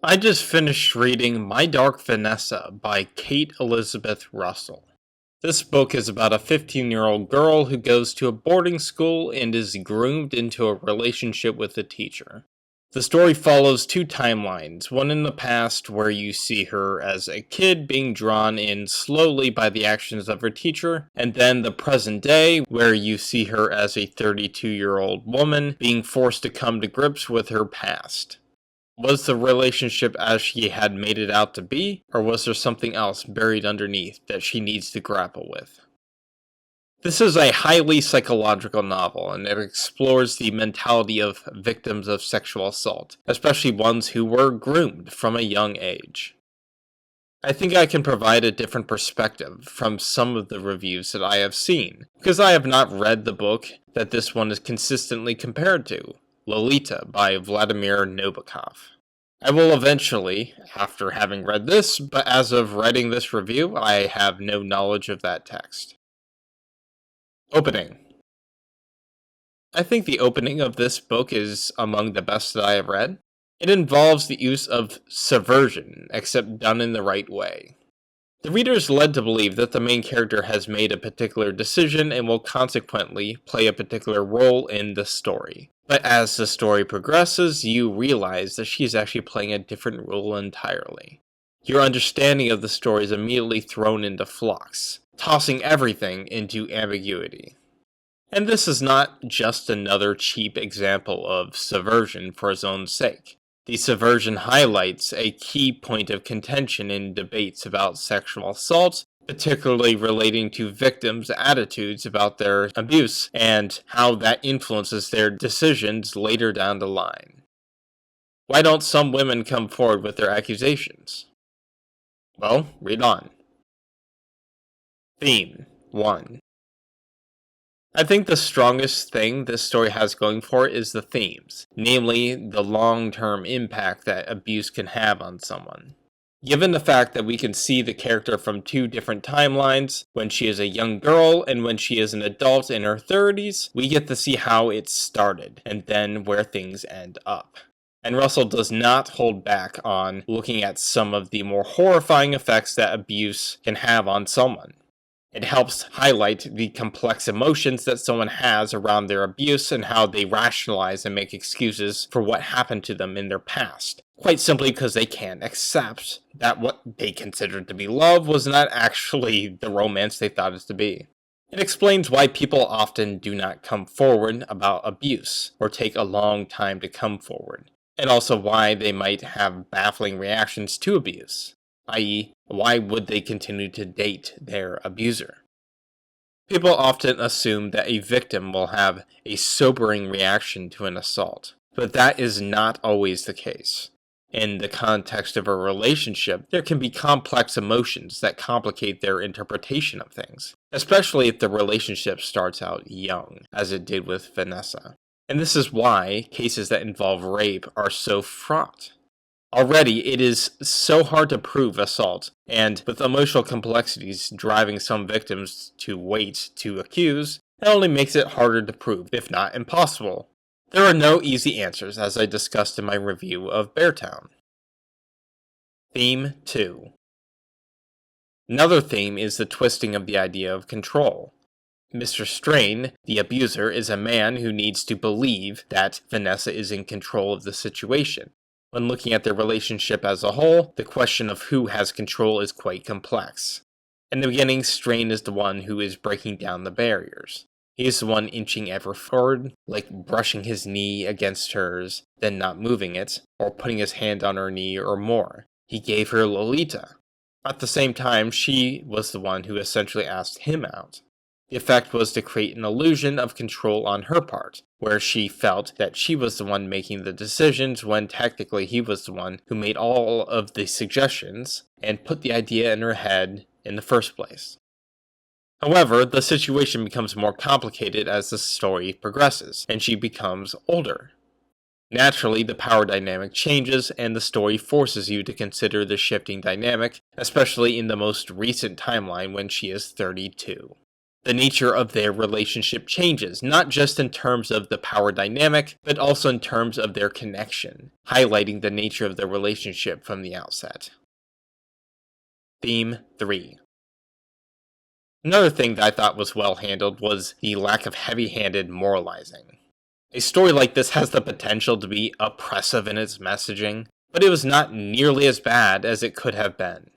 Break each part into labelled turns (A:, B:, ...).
A: I just finished reading My Dark Vanessa by Kate Elizabeth Russell. This book is about a 15-year-old girl who goes to a boarding school and is groomed into a relationship with a teacher. The story follows two timelines, one in the past where you see her as a kid being drawn in slowly by the actions of her teacher, and then the present day where you see her as a 32-year-old woman being forced to come to grips with her past. Was the relationship as she had made it out to be, or was there something else buried underneath that she needs to grapple with? This is a highly psychological novel, and it explores the mentality of victims of sexual assault, especially ones who were groomed from a young age. I think I can provide a different perspective from some of the reviews that I have seen, because I have not read the book that this one is consistently compared to, Lolita by Vladimir Nabokov. I will eventually, after having read this, but as of writing this review, I have no knowledge of that text. Opening. I think the opening of this book is among the best that I have read. It involves the use of subversion, except done in the right way. The reader is led to believe that the main character has made a particular decision and will consequently play a particular role in the story. But as the story progresses, you realize that she is actually playing a different role entirely. Your understanding of the story is immediately thrown into flux, tossing everything into ambiguity. And this is not just another cheap example of subversion for its own sake. The subversion highlights a key point of contention in debates about sexual assault, particularly relating to victims' attitudes about their abuse and how that influences their decisions later down the line. Why don't some women come forward with their accusations? Well, read on. Theme 1. I think the strongest thing this story has going for it is the themes, namely the long-term impact that abuse can have on someone. Given the fact that we can see the character from two different timelines, when she is a young girl and when she is an adult in her 30s, we get to see how it started, and then where things end up. And Russell does not hold back on looking at some of the more horrifying effects that abuse can have on someone. It helps highlight the complex emotions that someone has around their abuse and how they rationalize and make excuses for what happened to them in their past, quite simply because they can't accept that what they considered to be love was not actually the romance they thought it to be. It explains why people often do not come forward about abuse, or take a long time to come forward, and also why they might have baffling reactions to abuse. I.e., why would they continue to date their abuser? People often assume that a victim will have a sobering reaction to an assault, but that is not always the case. In the context of a relationship, there can be complex emotions that complicate their interpretation of things, especially if the relationship starts out young, as it did with Vanessa. And this is why cases that involve rape are so fraught. Already, it is so hard to prove assault, and with emotional complexities driving some victims to wait to accuse, it only makes it harder to prove, if not impossible. There are no easy answers, as I discussed in my review of Beartown. Theme 2. Another theme is the twisting of the idea of control. Mr. Strain, the abuser, is a man who needs to believe that Vanessa is in control of the situation. When looking at their relationship as a whole, the question of who has control is quite complex. In the beginning, Strain is the one who is breaking down the barriers. He is the one inching ever forward, like brushing his knee against hers, then not moving it, or putting his hand on her knee or more. He gave her Lolita. At the same time, she was the one who essentially asked him out. The effect was to create an illusion of control on her part, where she felt that she was the one making the decisions when technically he was the one who made all of the suggestions and put the idea in her head in the first place. However, the situation becomes more complicated as the story progresses, and she becomes older. Naturally, the power dynamic changes, and the story forces you to consider the shifting dynamic, especially in the most recent timeline when she is 32. The nature of their relationship changes, not just in terms of the power dynamic, but also in terms of their connection, highlighting the nature of the relationship from the outset. Theme 3. Another thing that I thought was well handled was the lack of heavy-handed moralizing. A story like this has the potential to be oppressive in its messaging, but it was not nearly as bad as it could have been.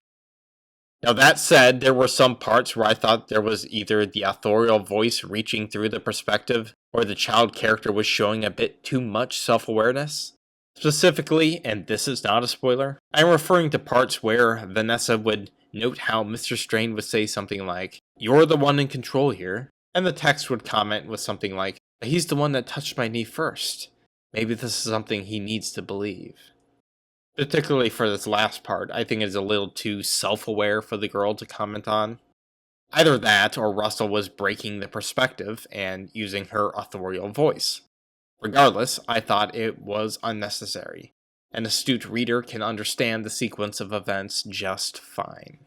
A: Now that said, there were some parts where I thought there was either the authorial voice reaching through the perspective, or the child character was showing a bit too much self-awareness. Specifically, and this is not a spoiler, I am referring to parts where Vanessa would note how Mr. Strain would say something like, "You're the one in control here," and the text would comment with something like, "He's the one that touched my knee first. Maybe this is something he needs to believe." Particularly for this last part, I think it is a little too self-aware for the girl to comment on. Either that, or Russell was breaking the perspective and using her authorial voice. Regardless, I thought it was unnecessary. An astute reader can understand the sequence of events just fine.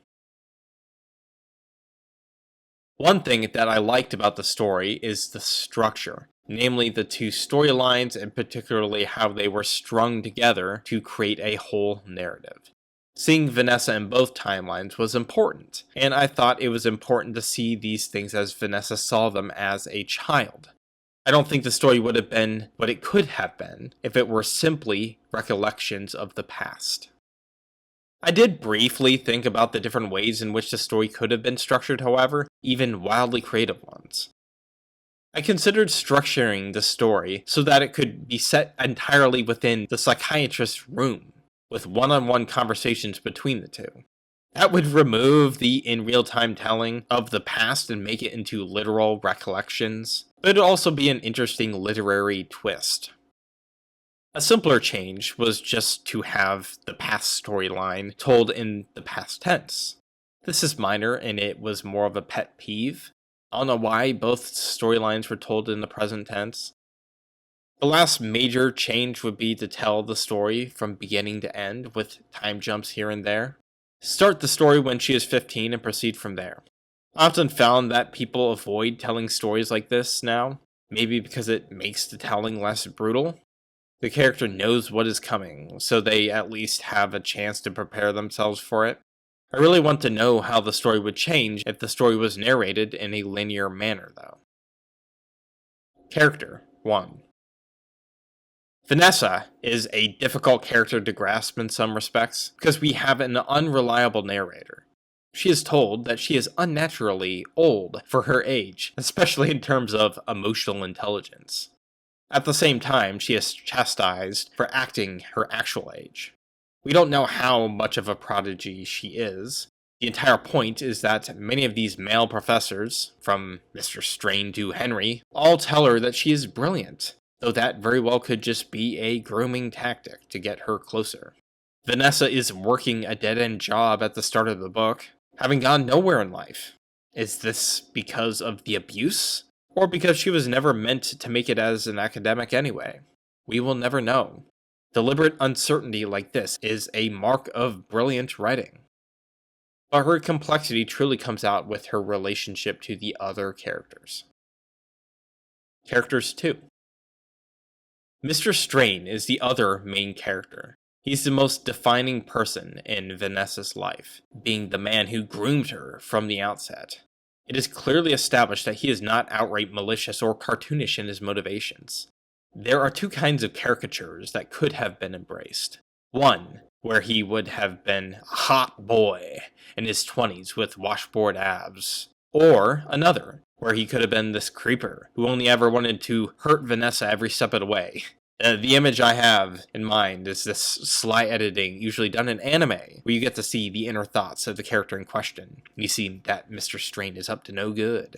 A: One thing that I liked about the story is the structure, namely the two storylines and particularly how they were strung together to create a whole narrative. Seeing Vanessa in both timelines was important, and I thought it was important to see these things as Vanessa saw them as a child. I don't think the story would have been what it could have been if it were simply recollections of the past. I did briefly think about the different ways in which the story could have been structured, however, even wildly creative ones. I considered structuring the story so that it could be set entirely within the psychiatrist's room, with one-on-one conversations between the two. That would remove the in real-time telling of the past and make it into literal recollections, but it'd also be an interesting literary twist. A simpler change was just to have the past storyline told in the past tense. This is minor and it was more of a pet peeve. I don't know why both storylines were told in the present tense. The last major change would be to tell the story from beginning to end with time jumps here and there. Start the story when she is 15 and proceed from there. I often found that people avoid telling stories like this now, maybe because it makes the telling less brutal. The character knows what is coming, so they at least have a chance to prepare themselves for it. I really want to know how the story would change if the story was narrated in a linear manner, though. Character 1. Vanessa is a difficult character to grasp in some respects, because we have an unreliable narrator. She is told that she is unnaturally old for her age, especially in terms of emotional intelligence. At the same time, she is chastised for acting her actual age. We don't know how much of a prodigy she is. The entire point is that many of these male professors, from Mr. Strain to Henry, all tell her that she is brilliant, though that very well could just be a grooming tactic to get her closer. Vanessa is working a dead-end job at the start of the book, having gone nowhere in life. Is this because of the abuse? Or because she was never meant to make it as an academic anyway? We will never know. Deliberate uncertainty like this is a mark of brilliant writing. But her complexity truly comes out with her relationship to the other characters. Characters 2. Mr. Strain is the other main character. He's the most defining person in Vanessa's life, being the man who groomed her from the outset. It is clearly established that he is not outright malicious or cartoonish in his motivations. There are two kinds of caricatures that could have been embraced. One, where he would have been a hot boy in his 20s with washboard abs. Or another, where he could have been this creeper who only ever wanted to hurt Vanessa every step of the way. The image I have in mind is this sly editing, usually done in anime, where you get to see the inner thoughts of the character in question. You see that Mr. Strain is up to no good.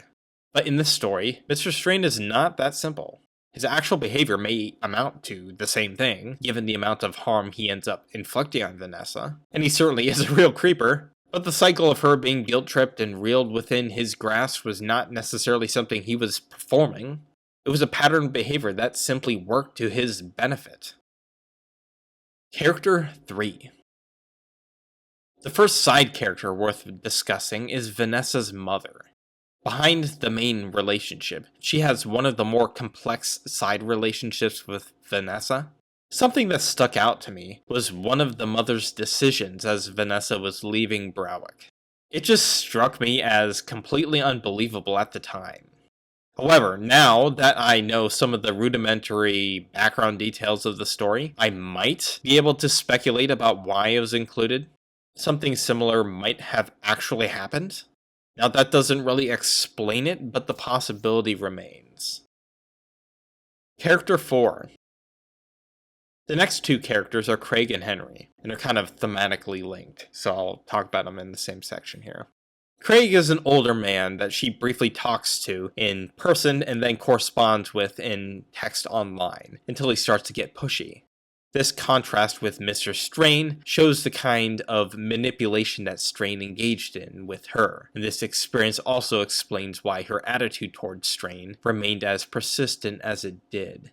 A: But in this story, Mr. Strain is not that simple. His actual behavior may amount to the same thing, given the amount of harm he ends up inflicting on Vanessa, and he certainly is a real creeper. But the cycle of her being guilt-tripped and reeled within his grasp was not necessarily something he was performing. It was a pattern of behavior that simply worked to his benefit. Character 3. The first side character worth discussing is Vanessa's mother. Behind the main relationship, she has one of the more complex side relationships with Vanessa. Something that stuck out to me was one of the mother's decisions as Vanessa was leaving Browick. It just struck me as completely unbelievable at the time. However, now that I know some of the rudimentary background details of the story, I might be able to speculate about why it was included. Something similar might have actually happened. Now, that doesn't really explain it, but the possibility remains. Character 4. The next two characters are Craig and Henry, and they're kind of thematically linked, so I'll talk about them in the same section here. Craig is an older man that she briefly talks to in person and then corresponds with in text online, until he starts to get pushy. This contrast with Mr. Strain shows the kind of manipulation that Strain engaged in with her, and this experience also explains why her attitude towards Strain remained as persistent as it did.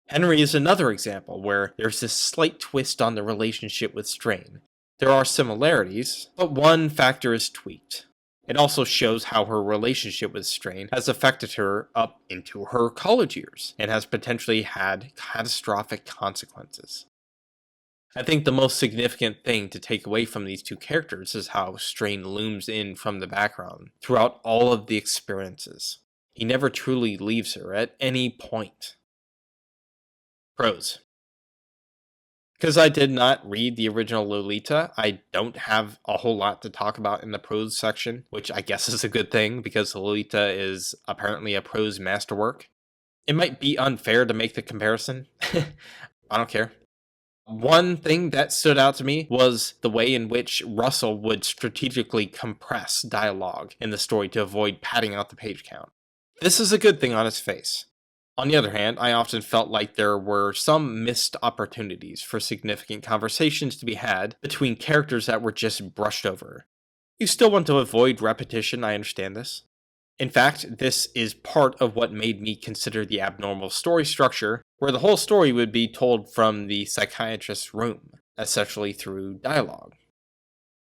A: Henry is another example where there's this slight twist on the relationship with Strain. There are similarities, but one factor is tweaked. It also shows how her relationship with Strain has affected her up into her college years, and has potentially had catastrophic consequences. I think the most significant thing to take away from these two characters is how Strain looms in from the background throughout all of the experiences. He never truly leaves her at any point. Pros. Because I did not read the original Lolita, I don't have a whole lot to talk about in the prose section, which I guess is a good thing because Lolita is apparently a prose masterwork. It might be unfair to make the comparison. I don't care. One thing that stood out to me was the way in which Russell would strategically compress dialogue in the story to avoid padding out the page count. This is a good thing on its face. On the other hand, I often felt like there were some missed opportunities for significant conversations to be had between characters that were just brushed over. You still want to avoid repetition, I understand this. In fact, this is part of what made me consider the abnormal story structure, where the whole story would be told from the psychiatrist's room, essentially through dialogue.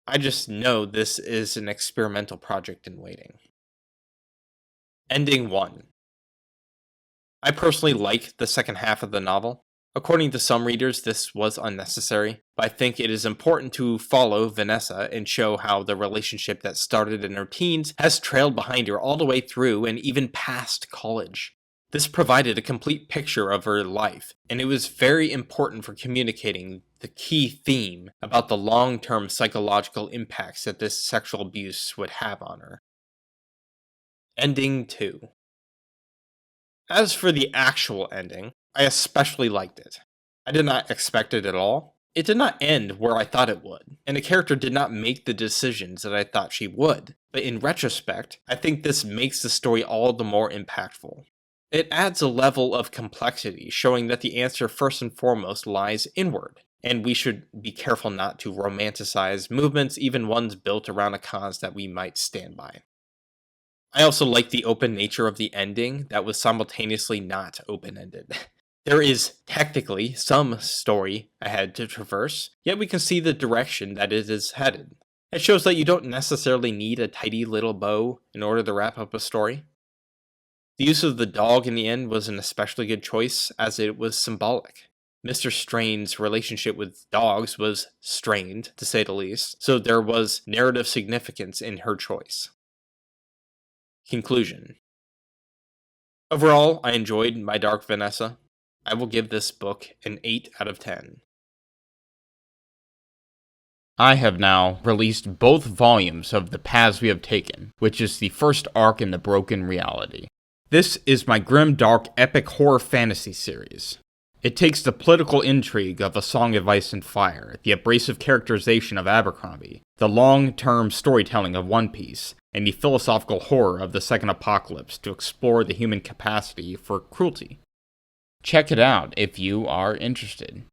A: I just know this is an experimental project in waiting. Ending 1. I personally like the second half of the novel. According to some readers, this was unnecessary, but I think it is important to follow Vanessa and show how the relationship that started in her teens has trailed behind her all the way through and even past college. This provided a complete picture of her life, and it was very important for communicating the key theme about the long-term psychological impacts that this sexual abuse would have on her. Ending 2. As for the actual ending, I especially liked it. I did not expect it at all. It did not end where I thought it would, and the character did not make the decisions that I thought she would. But in retrospect, I think this makes the story all the more impactful. It adds a level of complexity, showing that the answer first and foremost lies inward, and we should be careful not to romanticize movements, even ones built around a cause that we might stand by. I also like the open nature of the ending that was simultaneously not open-ended. There is technically some story ahead to traverse, yet we can see the direction that it is headed. It shows that you don't necessarily need a tidy little bow in order to wrap up a story. The use of the dog in the end was an especially good choice, as it was symbolic. Mr. Strain's relationship with dogs was strained, to say the least, so there was narrative significance in her choice. Conclusion. Overall, I enjoyed My Dark Vanessa. I will give this book an 8 out of 10. I have now released both volumes of The Paths We Have Taken, which is the first arc in the Broken Reality. This is my grim, dark, epic horror fantasy series. It takes the political intrigue of A Song of Ice and Fire, the abrasive characterization of Abercrombie, the long-term storytelling of One Piece, and the philosophical horror of the Second Apocalypse to explore the human capacity for cruelty. Check it out if you are interested.